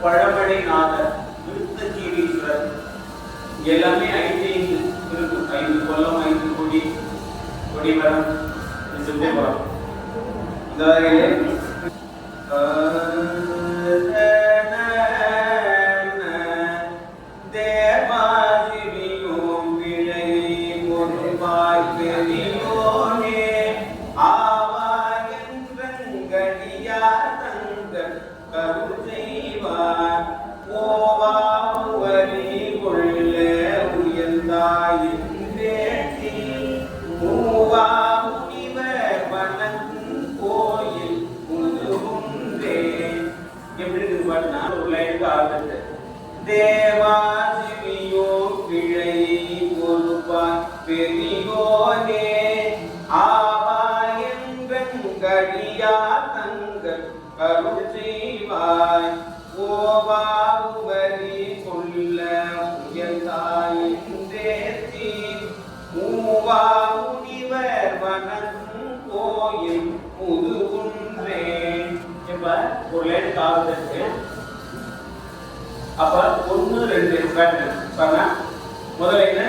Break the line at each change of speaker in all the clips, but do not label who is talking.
பழமடை நாதர் விருத்தகீரீஸ்வரர் எல்லாமே 5 இருக்கும். 5 கொல்லம், 5 கொடி, கொடிமரம், சித்தேபுரம். இந்த வகையில் தேவாதிரியோம் பிழை ஒரு பார்ப்பெரியோனே ஆவாயங்கடியா தங்க கருசெய்வார் ஓவாவரி கொள்ள உயர்ந்தாயின் வேட்டி மூவா முனிவர் வணங்கும் கோயில் முதுகுன்றே. எப்படி இருக்கு பாருன்னா ஒரு லைனுக்கு ஆகுது. தேவாதிரியோ பிழை பொறுப்பார் பெரியோனே ஆவாயங்கடியா தங்க கருள் செய்வாய் ஓவாவுவரி கொள்ள உயர்ந்தாயின்றேத்தி மூவா முனிவர் வணங்கும் கோயில் முதுகுன்றே. இப்ப ஒரு லைன் காவலுக்கு அப்ப 1 2 பாருங்க. முதல்ல என்ன?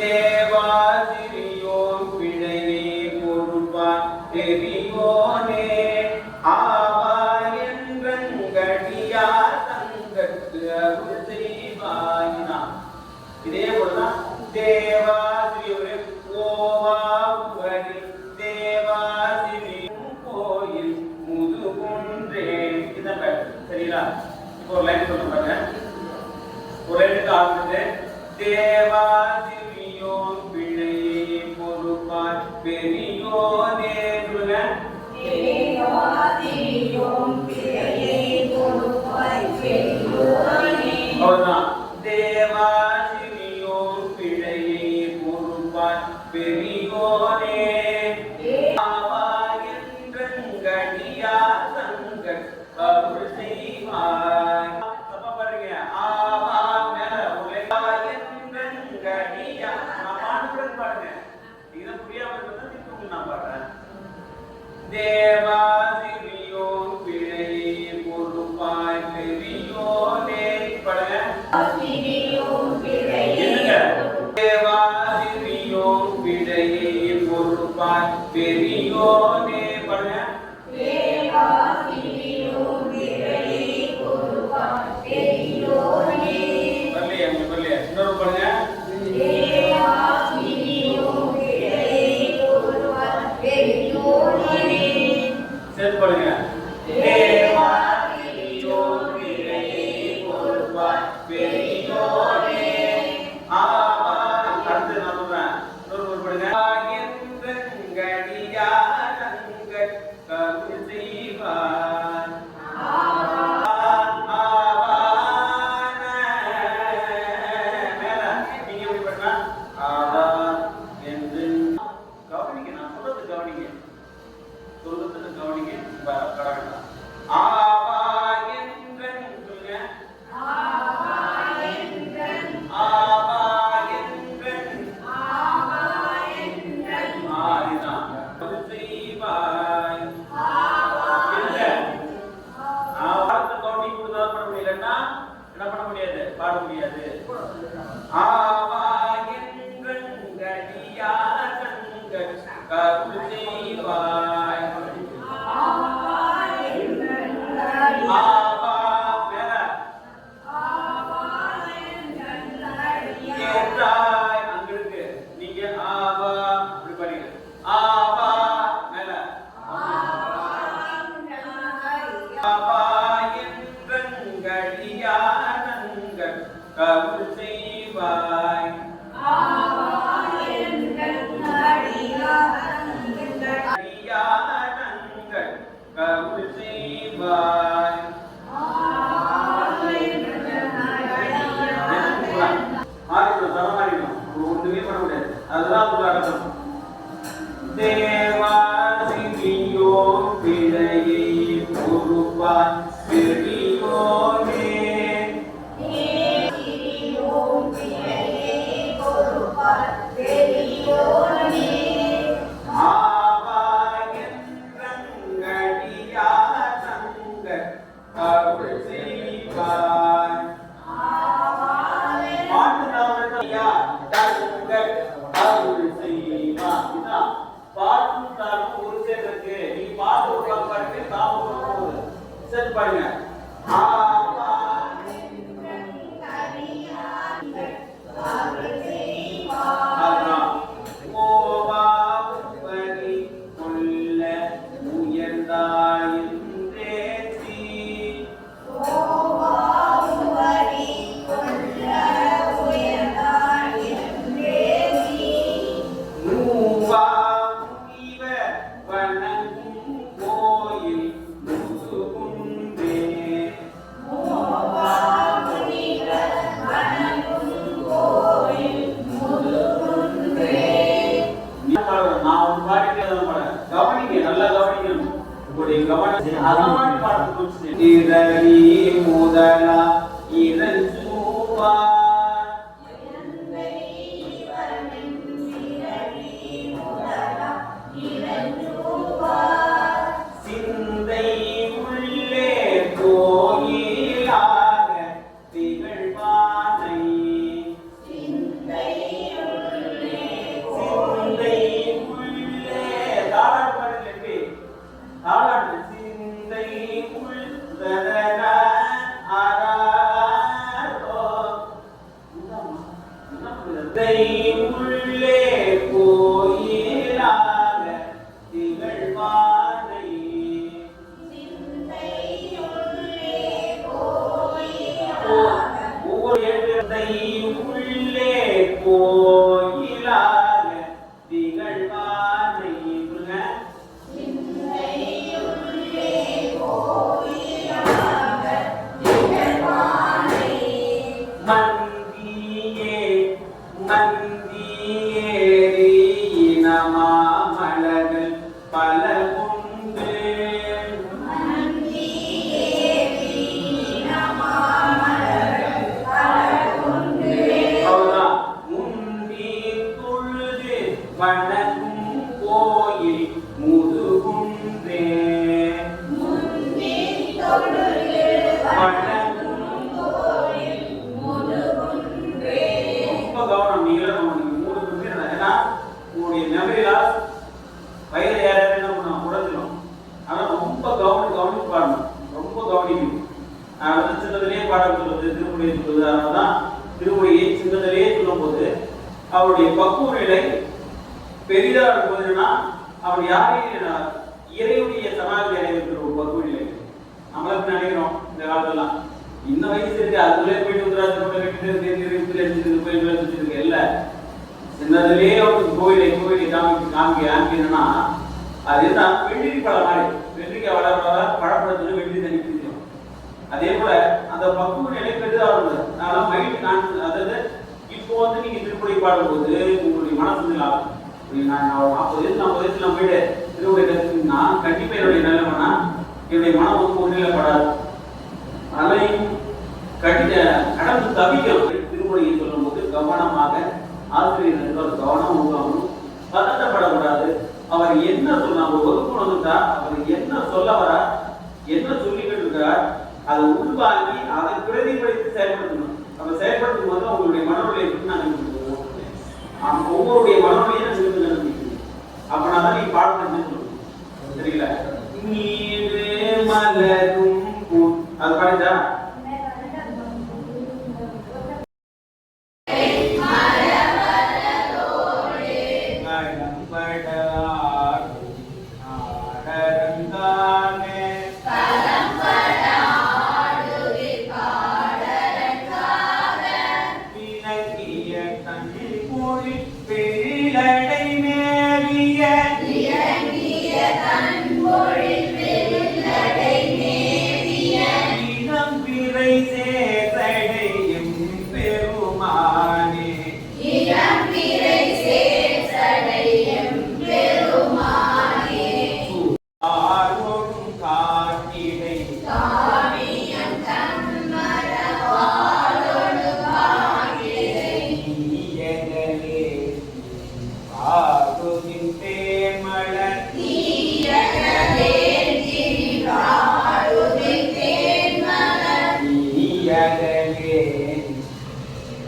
தேவாதிரியோ பிழையே பொறுப்பார் பெரியோனே ஆவாயங்கடியா தங்கத்து அருள் செய்வாயினா. இதே போலதான் தேவாதிரியோரே ஓவாவரி தேவாதிரி கோயில் முதுகுன்றே. இதான் சரிங்களா? இப்போ ஒரு லைன் சொல்ல பாருங்க. ஒரு லைனுக்கு ஆகுது. தேவாதிரியோ பிழையே பொறுப்பார் பெரியோனே. அவ்வளவுதான். தேவாதிரியோ பிழையே பொறுப்பார் பெரியோனே ஆவாயங்கடியா தங்க கருள் செய்வாய். தப்பா பாருங்க. ஆவா மேல உலகாயங்கடியா நான் பாடுறேன் பாருங்க. இத புரியாம இருந்தா திருப்பி நான் பாடுறேன். தேவாதிரியோ பிழையே பொறுப்பாய் பெரியோனே. பாடுங்க. தேவாதிரியோ பிழையே பொறுப்பாய் பெரியோனே. பாடுங்க.
Yeah.
அருள் செய்வாய். பாட்டு தாமரையா அருள் செய்வாய். இதுதான் பாட்டும் தாளமும் ஒரு சேர்ந்திருக்கு. நீங்க பாட்டு ஒரு பக்கம் பாடுங்க, தாமம் ஒரு பக்கம் போகுது. சேர்த்து பாடுங்க. முதலா இரஞ்சுவா சிந்தை உள்ளே கோயிலாக திகழ்வானை சிந்தை உள்ளே தாளாட்டு தாளாட்டு சிந்தை உள்ளதன உள்ளே கோயிலாக திகழ்வானை ஒவ்வொரு உள்ளே கோயிலாக திகழ்வானை மாமலர்கள் பல உண்டு முன்னீர் தொழுது வணங்கும் கோயில் முதுகுன்றே ரொம்ப கவனம் நீங்களும் உங்களுடைய மெமரி லாஸ் வயது யாரும் என்ன பண்ணுவோம் உடஞ்சிடும். ஆனால் ரொம்ப கவனிச்சு பாடணும், ரொம்ப கவனிக்கணும். சின்னதிலேயே பாடம் சொல்வது திருமொழியை சொல்வது. அதனால தான் திருமொழியை சின்னதிலேயே சொல்லும் போது அவருடைய பக்குவ நிலை பெரிதாக இருக்கும்போதுன்னா அவர் யாரையும் இறைவுடைய சமாதி அடைவிக்கிற ஒரு பக்குவ நிலை. நம்மளுக்கு நினைக்கிறோம் இந்த காலத்துலாம் இந்த வயசு இருக்கு, அதுக்குள்ளே போயிட்டு உத்தராட்சி போயிட்டு இல்லை. சின்னதுலேயே அவருக்கு கோயிலை காமிக்கணும்னா அது என்ன வெள்ளரி பழம் மாதிரி வெள்ளரிக்காய் வளர பழப்பழத்துல வெள்ளரி தண்ணி பிடிக்கும். அதே போல அந்த பக்குவ நிலை பெரிதாக இருந்தது. அதனால மைண்ட் அதாவது இப்போ வந்து நீங்க திருப்பதி பாடும்போது உங்களுடைய மனசு ஆகும். நான் 40 வயசு 50 வயசுல போயிட்டு திருப்பதி கற்றுக்கிட்டீங்கன்னா கண்டிப்பா என்னுடைய நிலைமைனா என்னுடைய மனம் வந்து ஒன்றிலப்படாது. அதையும் கடந்து தவிக்கணும். திருமொழியை சொல்லும் போது கவனமாக ஆசிரியர் கவனம் உருவாகணும், பதட்டப்படக்கூடாது. அவர் என்ன சொன்னார், வகுப்பு வந்துட்டா அவர் என்ன சொல்ல வரா, என்ன சொல்லிக்கிட்டு இருக்கிறார், அதை உள்வாங்கி அதை பிரதிபலித்து செயல்படுத்தணும். நம்ம செயல்படுத்தும் போது அவங்களுடைய மனநிலையை பற்றி நாங்கள் ஒவ்வொருடைய மனநிலையை நினைக்கிறோம். அப்படின்னா தான் நீங்க பாடணும் சொல்லணும். சரிங்களா? நீரு மலரும் அது பாடிட்டா நம்பி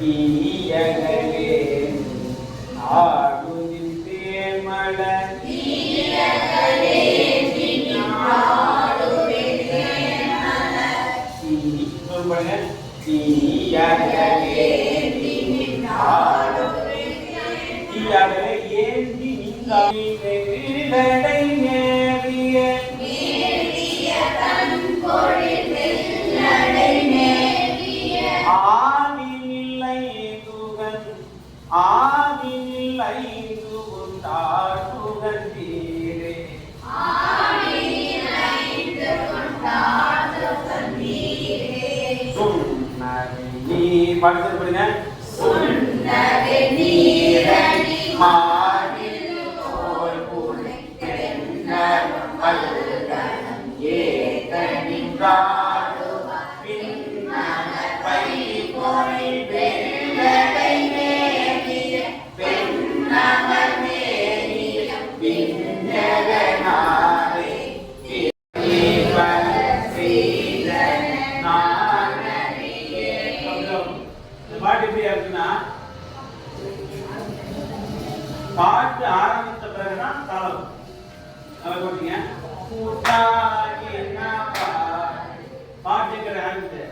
ஈயகலே ஆடுதின் தேமலர் ஏந்தி ஆவினில் ஐந்து உண்டாடுகந்தீரே சுண்ணவே நீ பாடுறது பாருங்க சுண்ணவே நீரணி மாடில் போல் புனை தென்னரும் அல்கணம் ஏதனின்றாடு பின்னன பை போய் வெள்ளடை மேலிய பெண்ணமர் மேலிய பின்னகனாரே பாட்டு ஆரம்பித்த பிறகுதான் தாளம் போட்டீங்க பாட்டுங்கிற ஆரம்பிச்சு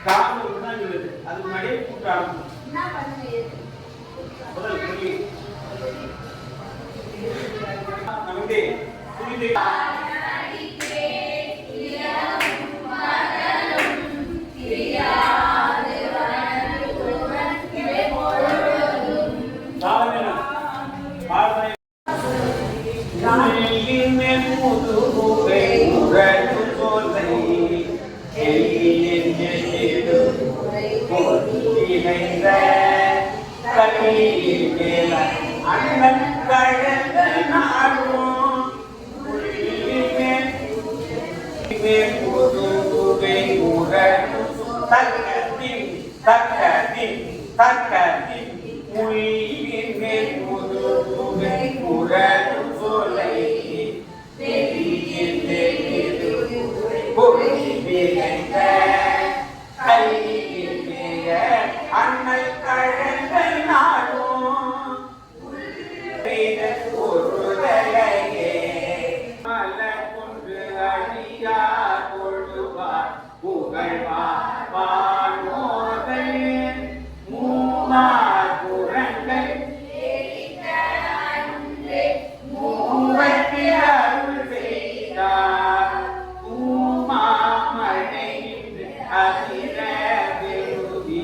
காலம் தான் சொல்லுது அதுக்கு முன்னாடியே கூட்ட ஆரம்பிச்சு முதல் சொல்லி நமக்கு புரியுது அண்ணன் கழக நாடும் புதுவை உரணும் தக்கத்தின் தக்கத்தின் தக்கத்தின் மொழியின் மேல் புதுவை உரணும் சொல்லை அண்ணல் கழக நாடும் பொருளையே மலர் கொண்டு அழியா கொள்ளுவார் புகழ்வார் வானோர்கள் மூவார் புறங்கள் மூவற்றி அருள் செய்தார் பூமா மழையின்று அதிர வெறுவி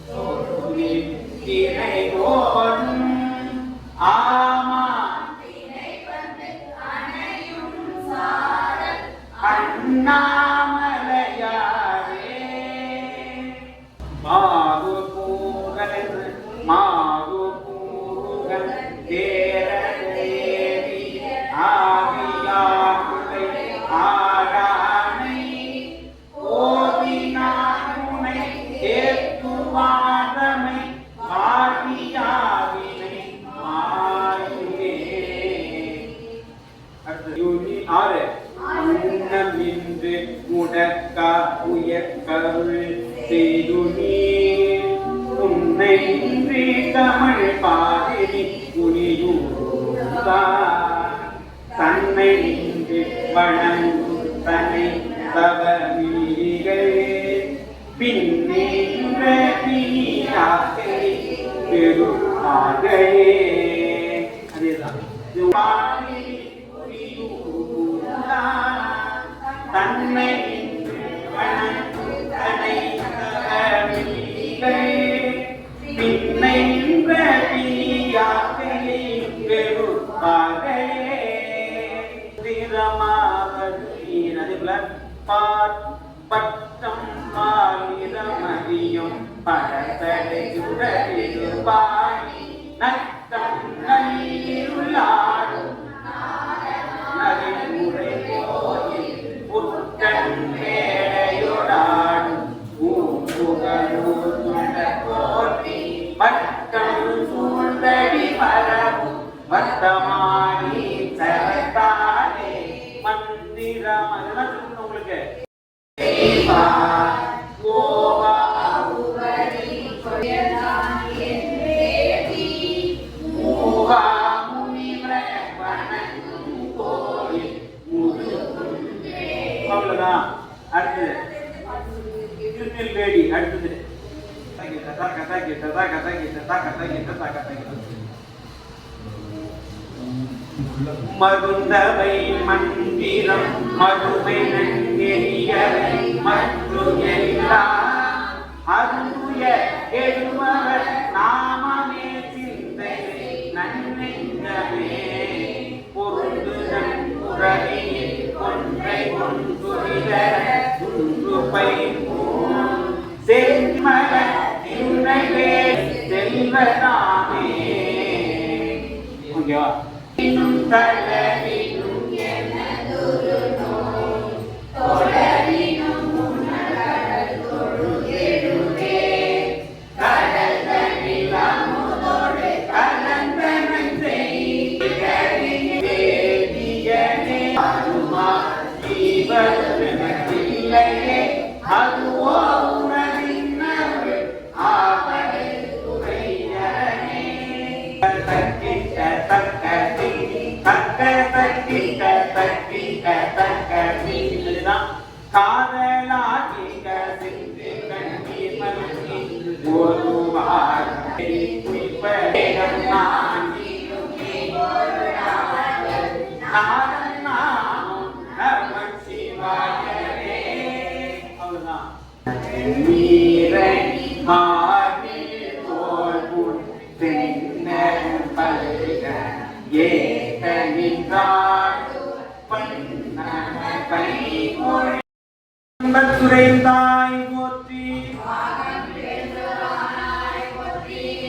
சொருவி திரை போடும் ஆமா அண்ணாமலையாரே மாது பூரன் மாது பூரன் தேரதேவி ஆவியாகுலை ஆரானை ஓதினாகுனை ஏத்துவாதமை ஆவியாவினை மாயுவே அடுத்து ஆறு உன்னமின்று முடக்கா உயர்கருள் செய்து நீர் உன்னை இன்றி தமிழ் பாதிரி புரியூர்தான் தன்னை நின்று வணங்கும் தன்னை தவமீகள் பின்னின்ற பிணியாக்கை பெருமாகளே அதேதான் தன்னை தன்னை பின்னை பிரியாக்களே பெருமாகளே திரமாவதீன் அதேபோல பட்டம் மாநிலமதியும் படத்தடை சுடரிடுவாய் நட்டம் நல்லிருளாடும் நதிமுறை கோயில் புத்தன் மேடையோடாடும் பூம்புகளூர் துண்ட கோட்டி வட்டம் சூழ்ந்தடி மரபும் வட்டமாடி சரத்தாலே மந்திரம் அதெல்லாம் சொல்லணும் உங்களுக்கு கோவா திருநெல்வேலி அடுத்தது மருந்தவை மந்திரம் மதுமை நெறியவை மற்றும் அருந்துய எழுமவர் நாமமே சிந்தை நன்மைந்தமே பொருந்து நன்முறை ஒன்றை ஒன்றுவிட துன்பை செல்மல திண்ணைவே செல்வதாமே. ஓகேவா? இன்னும் தளவினும் எனதொரு நோய் தொடரினும் உணர்கடல் தொழுகெடுவே கடல்தனில் அமுதோடு கலந்தனை செய்தியே வேதியனே அருமா ஜீவனத்தில்லையே அதுவோ உணவின்னவள் ஆவலை துறையனே தக்கிட்ட தக்கதி தக்க தக்கிட்ட தக்கிட்ட தக்கதி. இதுதான் காதலாகிக சிந்து கண்ணீர் மல்கி ஒரு வாரி குளிப்பேகம் நாங்கியும் நாதன் நாமம் நமன் சிவாயனே. அவ்வளவுதான். நீரை மாறி போல் முன் தென்னரும் பல்க ஏகனின்றாள் பை துறைந்தாய் போற்றி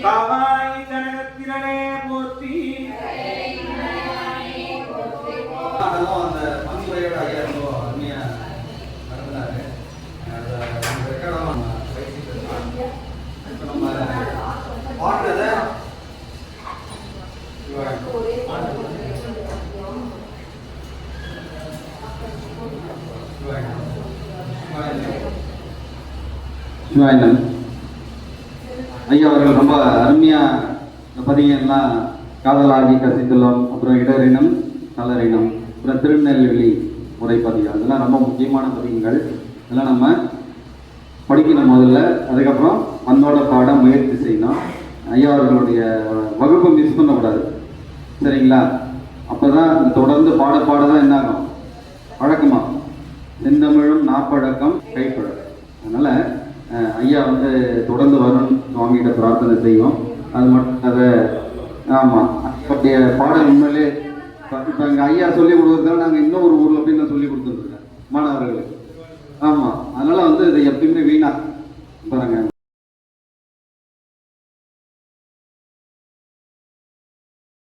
காவாய் கனகத்திரனே போற்றி.
அதெல்லாம் அந்த பங்குரையோட ஐயா ரொம்ப அருமையா நடந்தாரு. ரெக்கார்டாக பேசிட்டு இருக்கோம். இப்போ நம்ம பாடுறத
சிவாயனன் ஐயா அவர்கள் ரொம்ப அருமையா இந்த பதிகெல்லாம் காதலாகி கசித்துள்ளோம், அப்புறம் இடரினம் கலரினம், அப்புறம் திருநெல்வேலி முறை பதிகம், அதெல்லாம் ரொம்ப முக்கியமான பதிகங்கள். இதெல்லாம் நம்ம படிக்கணும் முதல்ல, அதுக்கப்புறம் அந்தோட பாட முயற்சி செய்யணும். ஐயா அவர்களுடைய வகுப்பை மிஸ் பண்ணக்கூடாது, சரிங்களா? அப்போ தான் தொடர்ந்து பாட பாட தான் என்ன ஆகும், பழக்கமாகும். செந்தமிழும் நாப்பழக்கம் கைப்பழக்கம். அதனால் ஐயா வந்து தொடர்ந்து வரணும், சுவாமிகிட்ட பிரார்த்தனை செய்வோம். அது மட்டும் அதை ஆமாம் அப்படிய பாடல் உண்மையிலே இப்போ எங்கள் ஐயா சொல்லி கொடுக்குறதால நாங்கள் இன்னும் ஒரு ஊரில் போய் நான் சொல்லி கொடுத்துருக்கோம்.